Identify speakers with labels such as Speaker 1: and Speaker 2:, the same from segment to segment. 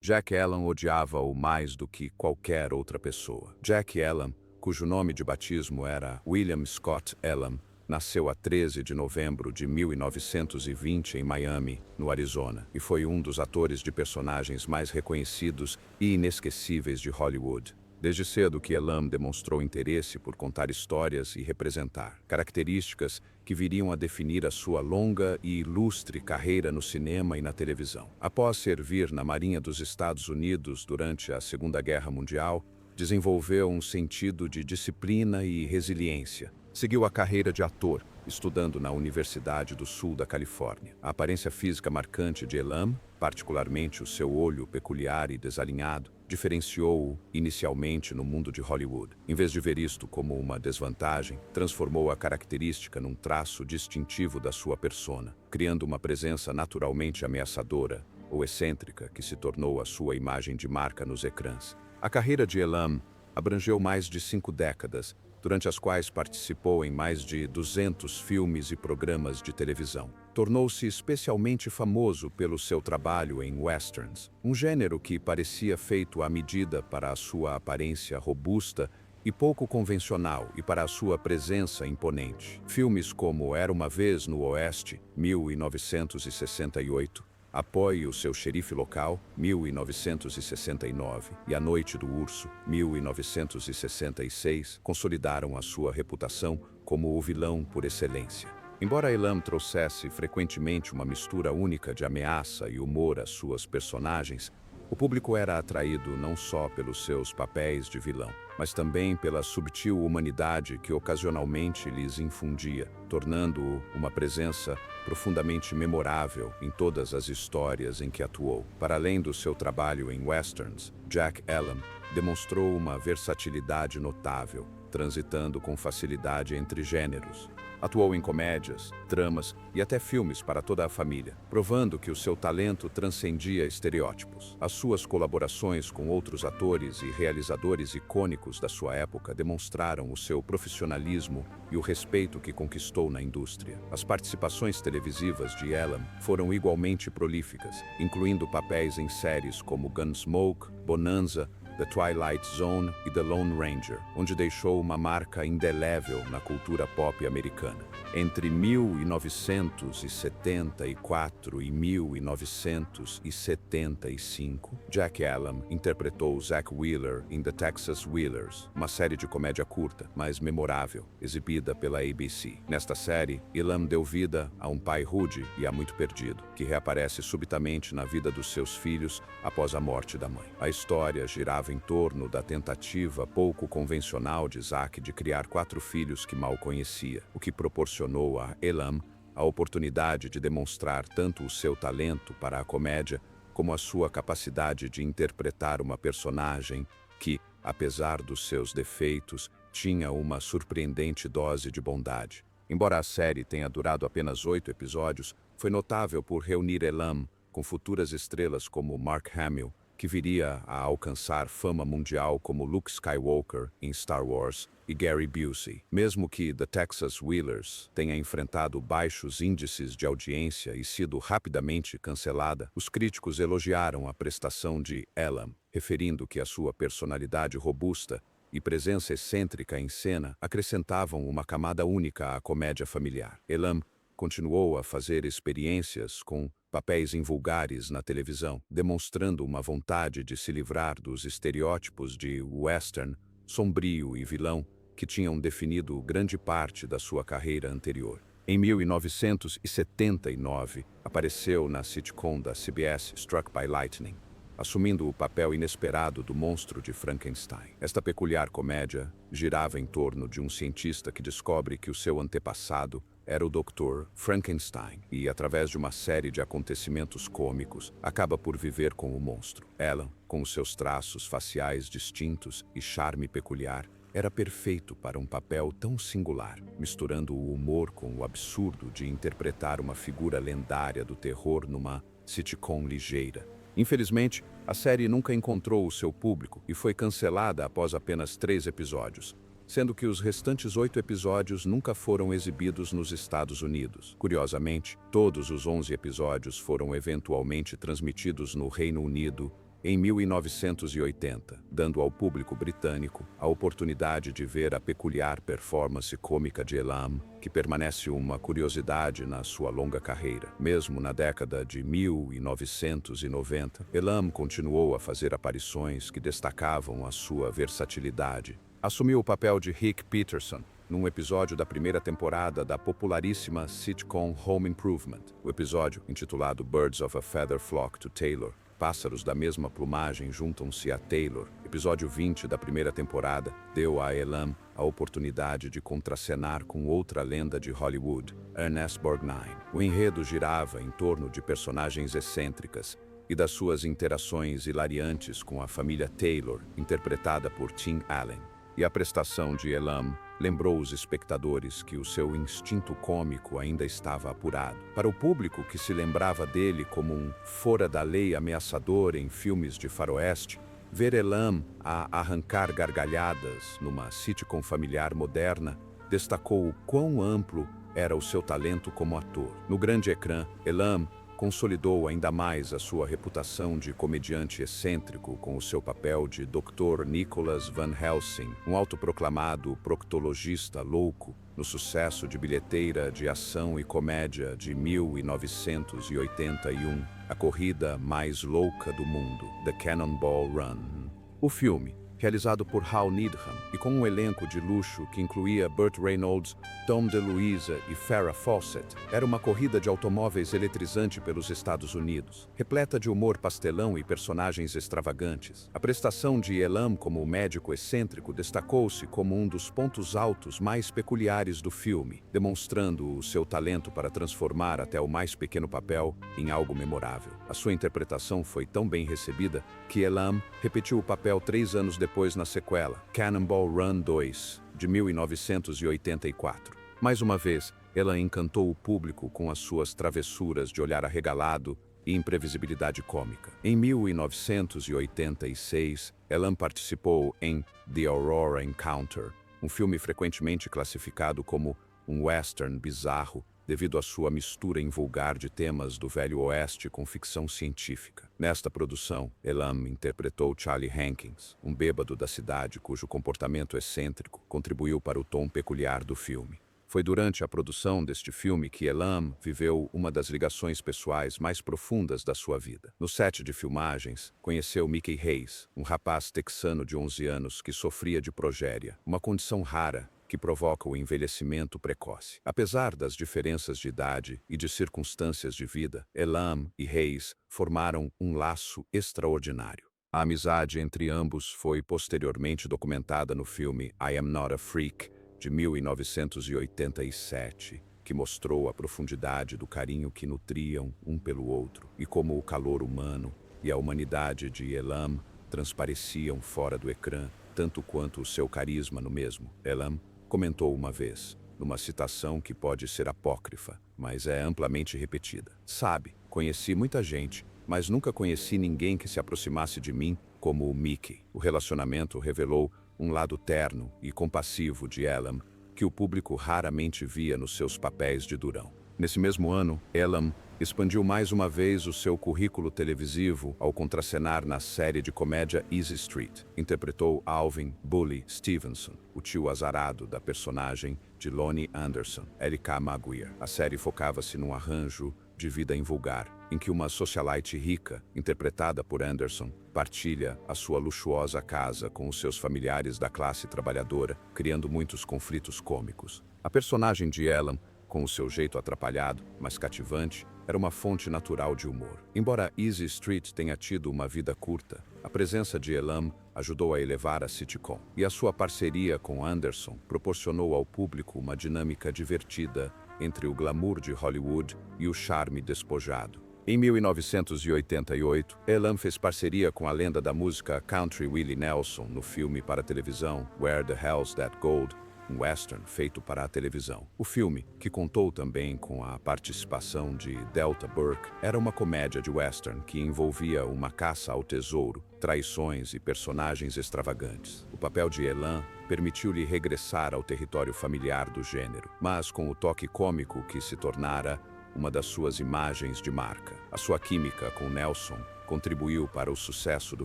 Speaker 1: Jack Elam odiava-o mais do que qualquer outra pessoa. Jack Elam, cujo nome de batismo era William Scott Elam, nasceu a 13 de novembro de 1920 em Miami, no Arizona, e foi um dos atores de personagens mais reconhecidos e inesquecíveis de Hollywood. Desde cedo que Elam demonstrou interesse por contar histórias e representar, características que viriam a definir a sua longa e ilustre carreira no cinema e na televisão. Após servir na Marinha dos Estados Unidos durante a Segunda Guerra Mundial, desenvolveu um sentido de disciplina e resiliência. Seguiu a carreira de ator, estudando na Universidade do Sul da Califórnia. A aparência física marcante de Elam, particularmente o seu olho peculiar e desalinhado, diferenciou-o inicialmente no mundo de Hollywood. Em vez de ver isto como uma desvantagem, transformou a característica num traço distintivo da sua persona, criando uma presença naturalmente ameaçadora ou excêntrica que se tornou a sua imagem de marca nos ecrãs. A carreira de Elam abrangeu mais de 5 décadas, durante as quais participou em mais de 200 filmes e programas de televisão. Tornou-se especialmente famoso pelo seu trabalho em westerns, um gênero que parecia feito à medida para a sua aparência robusta e pouco convencional e para a sua presença imponente. Filmes como Era uma Vez no Oeste, 1968, Apoie o Seu Xerife Local, 1969, e A Noite do Urso, 1966, consolidaram a sua reputação como o vilão por excelência. Embora Elam trouxesse frequentemente uma mistura única de ameaça e humor às suas personagens, o público era atraído não só pelos seus papéis de vilão, mas também pela subtil humanidade que ocasionalmente lhes infundia, tornando-o uma presença profundamente memorável em todas as histórias em que atuou. Para além do seu trabalho em westerns, Jack Elam demonstrou uma versatilidade notável, transitando com facilidade entre gêneros. Atuou em comédias, dramas e até filmes para toda a família, provando que o seu talento transcendia estereótipos. As suas colaborações com outros atores e realizadores icônicos da sua época demonstraram o seu profissionalismo e o respeito que conquistou na indústria. As participações televisivas de Elam foram igualmente prolíficas, incluindo papéis em séries como Gunsmoke, Bonanza, The Twilight Zone e The Lone Ranger, onde deixou uma marca indelével na cultura pop americana. Entre 1974 e 1975, Jack Elam interpretou Zack Wheeler em The Texas Wheelers, uma série de comédia curta, mas memorável, exibida pela ABC. Nesta série, Elam deu vida a um pai rude e há muito perdido, que reaparece subitamente na vida dos seus filhos após a morte da mãe. A história girava em torno da tentativa pouco convencional de Zack de criar 4 filhos que mal conhecia, o que proporcionou a Elam a oportunidade de demonstrar tanto o seu talento para a comédia como a sua capacidade de interpretar uma personagem que, apesar dos seus defeitos, tinha uma surpreendente dose de bondade. Embora a série tenha durado apenas 8 episódios, foi notável por reunir Elam com futuras estrelas como Mark Hamill, que viria a alcançar fama mundial como Luke Skywalker em Star Wars, e Gary Busey. Mesmo que The Texas Wheelers tenha enfrentado baixos índices de audiência e sido rapidamente cancelada, os críticos elogiaram a prestação de Elam, referindo que a sua personalidade robusta e presença excêntrica em cena acrescentavam uma camada única à comédia familiar. Elam continuou a fazer experiências com papéis invulgares na televisão, demonstrando uma vontade de se livrar dos estereótipos de western, sombrio e vilão que tinham definido grande parte da sua carreira anterior. Em 1979, apareceu na sitcom da CBS Struck by Lightning, assumindo o papel inesperado do monstro de Frankenstein. Esta peculiar comédia girava em torno de um cientista que descobre que o seu antepassado era o Dr. Frankenstein e, através de uma série de acontecimentos cômicos, acaba por viver com o monstro. Elam, com os seus traços faciais distintos e charme peculiar, era perfeito para um papel tão singular, misturando o humor com o absurdo de interpretar uma figura lendária do terror numa sitcom ligeira. Infelizmente, a série nunca encontrou o seu público e foi cancelada após apenas 3 episódios, sendo que os restantes 8 episódios nunca foram exibidos nos Estados Unidos. Curiosamente, todos os 11 episódios foram eventualmente transmitidos no Reino Unido em 1980, dando ao público britânico a oportunidade de ver a peculiar performance cômica de Elam, que permanece uma curiosidade na sua longa carreira. Mesmo na década de 1990, Elam continuou a fazer aparições que destacavam a sua versatilidade. Assumiu o papel de Rick Peterson num episódio da primeira temporada da popularíssima sitcom Home Improvement. O episódio, intitulado Birds of a Feather Flock to Taylor, Pássaros da mesma plumagem juntam-se a Taylor, episódio 20 da primeira temporada, deu a Elam a oportunidade de contracenar com outra lenda de Hollywood, Ernest Borgnine. O enredo girava em torno de personagens excêntricas e das suas interações hilariantes com a família Taylor, interpretada por Tim Allen. E a prestação de Elam lembrou os espectadores que o seu instinto cômico ainda estava apurado. Para o público que se lembrava dele como um fora-da-lei ameaçador em filmes de faroeste, ver Elam a arrancar gargalhadas numa sitcom familiar moderna destacou o quão amplo era o seu talento como ator. No grande ecrã, Elam consolidou ainda mais a sua reputação de comediante excêntrico com o seu papel de Dr. Nicholas Van Helsing, um autoproclamado proctologista louco, no sucesso de bilheteira de ação e comédia de 1981, A Corrida Mais Louca do Mundo, The Cannonball Run. O filme, realizado por Hal Needham e com um elenco de luxo que incluía Burt Reynolds, Tom DeLuise e Farrah Fawcett, era uma corrida de automóveis eletrizante pelos Estados Unidos, repleta de humor pastelão e personagens extravagantes. A prestação de Elam como médico excêntrico destacou-se como um dos pontos altos mais peculiares do filme, demonstrando o seu talento para transformar até o mais pequeno papel em algo memorável. A sua interpretação foi tão bem recebida que Elam repetiu o papel 3 anos depois na sequela, Cannonball Run 2, de 1984. Mais uma vez, ela encantou o público com as suas travessuras de olhar arregalado e imprevisibilidade cômica. Em 1986, Elam participou em The Aurora Encounter, um filme frequentemente classificado como um western bizarro devido à sua mistura invulgar de temas do Velho Oeste com ficção científica. Nesta produção, Elam interpretou Charlie Hankins, um bêbado da cidade cujo comportamento excêntrico contribuiu para o tom peculiar do filme. Foi durante a produção deste filme que Elam viveu uma das ligações pessoais mais profundas da sua vida. No set de filmagens, conheceu Mickey Hayes, um rapaz texano de 11 anos que sofria de progéria, uma condição rara que provoca o envelhecimento precoce. Apesar das diferenças de idade e de circunstâncias de vida, Elam e Hayes formaram um laço extraordinário. A amizade entre ambos foi posteriormente documentada no filme I Am Not a Freak, de 1987, que mostrou a profundidade do carinho que nutriam um pelo outro e como o calor humano e a humanidade de Elam transpareciam fora do ecrã, tanto quanto o seu carisma no mesmo. Elam comentou uma vez, numa citação que pode ser apócrifa, mas é amplamente repetida. Sabe, conheci muita gente, mas nunca conheci ninguém que se aproximasse de mim como o Mickey. O relacionamento revelou um lado terno e compassivo de Elam, que o público raramente via nos seus papéis de durão. Nesse mesmo ano, Elam expandiu mais uma vez o seu currículo televisivo ao contracenar na série de comédia Easy Street. Interpretou Alvin "Bully" Stevenson, o tio azarado da personagem de Lonnie Anderson, Erica Maguire. A série focava-se num arranjo de vida invulgar, em que uma socialite rica, interpretada por Anderson, partilha a sua luxuosa casa com os seus familiares da classe trabalhadora, criando muitos conflitos cômicos. A personagem de Elam, com o seu jeito atrapalhado, mas cativante, era uma fonte natural de humor. Embora Easy Street tenha tido uma vida curta, a presença de Elam ajudou a elevar a sitcom, e a sua parceria com Anderson proporcionou ao público uma dinâmica divertida entre o glamour de Hollywood e o charme despojado. Em 1988, Elam fez parceria com a lenda da música country Willie Nelson no filme para televisão Where the Hell's That Gold?, um western feito para a televisão. O filme, que contou também com a participação de Delta Burke, era uma comédia de western que envolvia uma caça ao tesouro, traições e personagens extravagantes. O papel de Elam permitiu-lhe regressar ao território familiar do gênero, mas com o toque cômico que se tornara uma das suas imagens de marca. A sua química com Nelson contribuiu para o sucesso do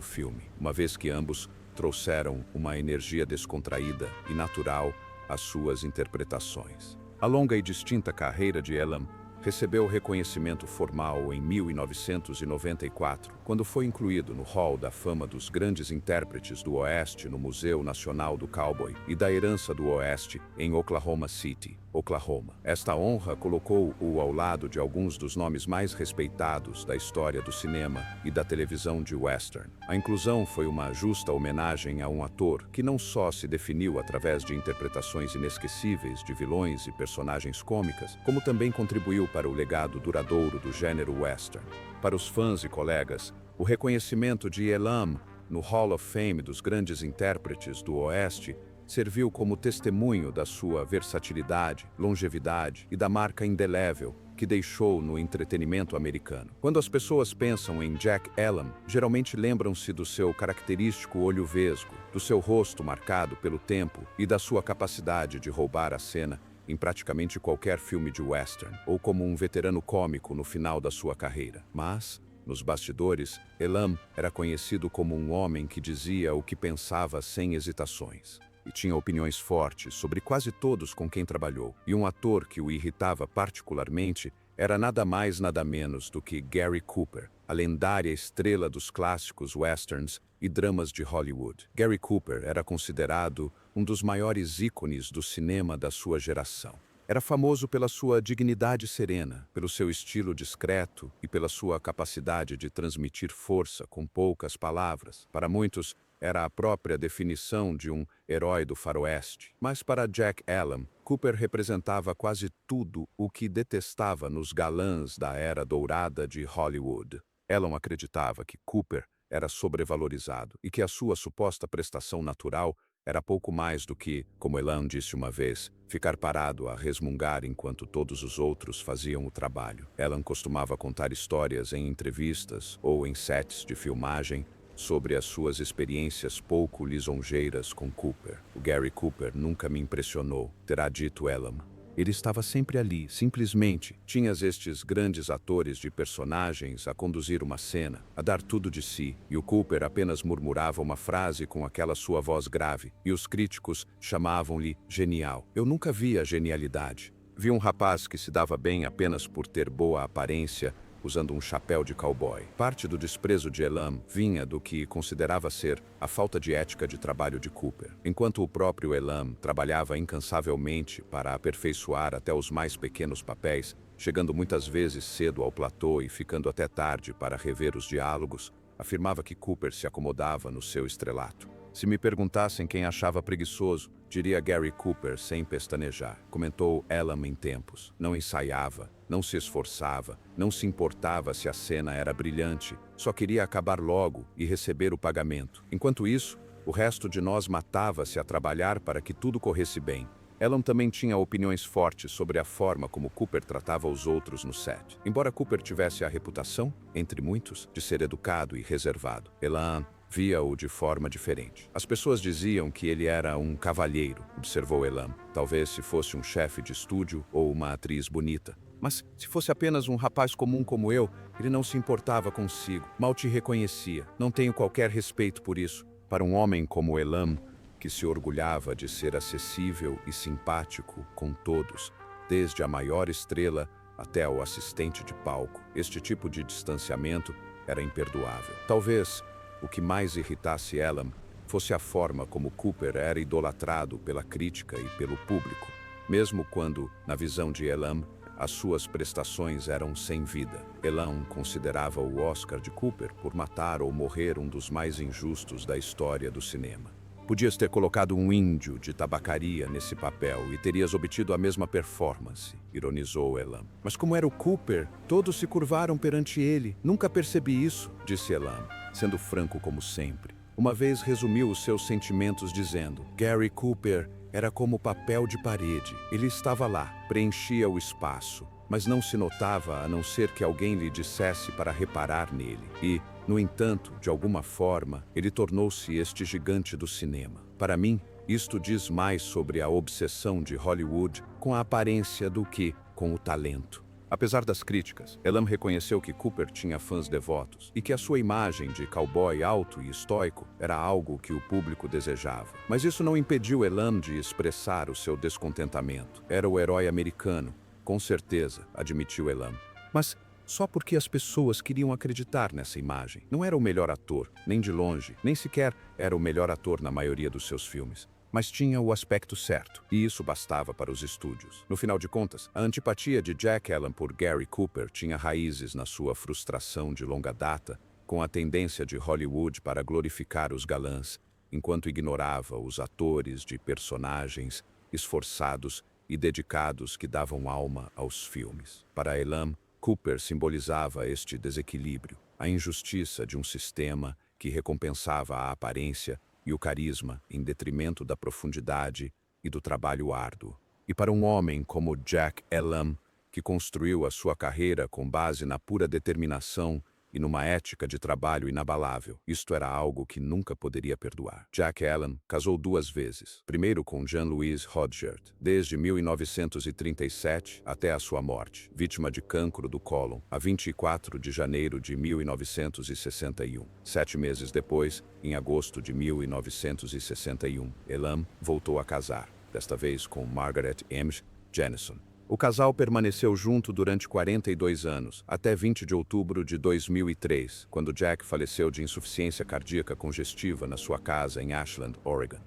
Speaker 1: filme, uma vez que ambos trouxeram uma energia descontraída e natural às suas interpretações. A longa e distinta carreira de Elam recebeu reconhecimento formal em 1994, quando foi incluído no Hall da Fama dos Grandes Intérpretes do Oeste no Museu Nacional do Cowboy e da Herança do Oeste, em Oklahoma City, Oklahoma. Esta honra colocou-o ao lado de alguns dos nomes mais respeitados da história do cinema e da televisão de western. A inclusão foi uma justa homenagem a um ator que não só se definiu através de interpretações inesquecíveis de vilões e personagens cômicas, como também contribuiu para o legado duradouro do gênero western. Para os fãs e colegas, o reconhecimento de Elam no Hall of Fame dos Grandes Intérpretes do Oeste serviu como testemunho da sua versatilidade, longevidade e da marca indelével que deixou no entretenimento americano. Quando as pessoas pensam em Jack Elam, geralmente lembram-se do seu característico olho vesgo, do seu rosto marcado pelo tempo e da sua capacidade de roubar a cena em praticamente qualquer filme de western, ou como um veterano cômico no final da sua carreira. Mas, nos bastidores, Elam era conhecido como um homem que dizia o que pensava sem hesitações. E tinha opiniões fortes sobre quase todos com quem trabalhou. E um ator que o irritava particularmente era nada mais nada menos do que Gary Cooper, a lendária estrela dos clássicos westerns e dramas de Hollywood. Gary Cooper era considerado um dos maiores ícones do cinema da sua geração. Era famoso pela sua dignidade serena, pelo seu estilo discreto e pela sua capacidade de transmitir força com poucas palavras. Para muitos, era a própria definição de um herói do faroeste. Mas para Jack Elam, Cooper representava quase tudo o que detestava nos galãs da era dourada de Hollywood. Elam acreditava que Cooper era sobrevalorizado e que a sua suposta prestação natural era pouco mais do que, como Elam disse uma vez, ficar parado a resmungar enquanto todos os outros faziam o trabalho. Elam costumava contar histórias em entrevistas ou em sets de filmagem sobre as suas experiências pouco lisonjeiras com Cooper. O Gary Cooper nunca me impressionou, terá dito Elam. Ele estava sempre ali, simplesmente. Tinhas estes grandes atores de personagens a conduzir uma cena, a dar tudo de si, e o Cooper apenas murmurava uma frase com aquela sua voz grave, e os críticos chamavam-lhe genial. Eu nunca vi a genialidade. Vi um rapaz que se dava bem apenas por ter boa aparência, usando um chapéu de cowboy. Parte do desprezo de Elam vinha do que considerava ser a falta de ética de trabalho de Cooper. Enquanto o próprio Elam trabalhava incansavelmente para aperfeiçoar até os mais pequenos papéis, chegando muitas vezes cedo ao platô e ficando até tarde para rever os diálogos, afirmava que Cooper se acomodava no seu estrelato. Se me perguntassem quem achava preguiçoso, diria Gary Cooper sem pestanejar. Comentou Elam em tempos. Não ensaiava, não se esforçava, não se importava se a cena era brilhante, só queria acabar logo e receber o pagamento. Enquanto isso, o resto de nós matava-se a trabalhar para que tudo corresse bem. Elam também tinha opiniões fortes sobre a forma como Cooper tratava os outros no set. Embora Cooper tivesse a reputação, entre muitos, de ser educado e reservado, Elam via-o de forma diferente. As pessoas diziam que ele era um cavalheiro, observou Elam. Talvez se fosse um chefe de estúdio ou uma atriz bonita. Mas se fosse apenas um rapaz comum como eu, ele não se importava consigo, mal te reconhecia. Não tenho qualquer respeito por isso. Para um homem como Elam, que se orgulhava de ser acessível e simpático com todos, desde a maior estrela até o assistente de palco, este tipo de distanciamento era imperdoável. Talvez o que mais irritasse Elam fosse a forma como Cooper era idolatrado pela crítica e pelo público, mesmo quando, na visão de Elam, as suas prestações eram sem vida. Elam considerava o Oscar de Cooper por matar ou morrer um dos mais injustos da história do cinema. Podias ter colocado um índio de tabacaria nesse papel e terias obtido a mesma performance, ironizou Elam. Mas como era o Cooper, todos se curvaram perante ele. Nunca percebi isso, disse Elam, sendo franco como sempre. Uma vez resumiu os seus sentimentos dizendo: Gary Cooper era como papel de parede. Ele estava lá, preenchia o espaço, mas não se notava a não ser que alguém lhe dissesse para reparar nele. E, no entanto, de alguma forma, ele tornou-se este gigante do cinema. Para mim, isto diz mais sobre a obsessão de Hollywood com a aparência do que com o talento. Apesar das críticas, Elam reconheceu que Cooper tinha fãs devotos e que a sua imagem de cowboy alto e estoico era algo que o público desejava. Mas isso não impediu Elam de expressar o seu descontentamento. Era o herói americano, com certeza, admitiu Elam. Mas só porque as pessoas queriam acreditar nessa imagem. Não era o melhor ator, nem de longe, nem sequer era o melhor ator na maioria dos seus filmes. Mas tinha o aspecto certo, e isso bastava para os estúdios. No final de contas, a antipatia de Jack Elam por Gary Cooper tinha raízes na sua frustração de longa data com a tendência de Hollywood para glorificar os galãs, enquanto ignorava os atores de personagens esforçados e dedicados que davam alma aos filmes. Para Elam, Cooper simbolizava este desequilíbrio, a injustiça de um sistema que recompensava a aparência e o carisma em detrimento da profundidade e do trabalho árduo. E para um homem como Jack Elam, que construiu a sua carreira com base na pura determinação e numa ética de trabalho inabalável, isto era algo que nunca poderia perdoar. Jack Elam casou 2 vezes, primeiro com Jean-Louise Rodgert, desde 1937 até a sua morte, vítima de cancro do cólon, a 24 de janeiro de 1961. 7 meses depois, em agosto de 1961, Elam voltou a casar, desta vez com Margaret M. Jennison. O casal permaneceu junto durante 42 anos, até 20 de outubro de 2003, quando Jack faleceu de insuficiência cardíaca congestiva na sua casa em Ashland, Oregon.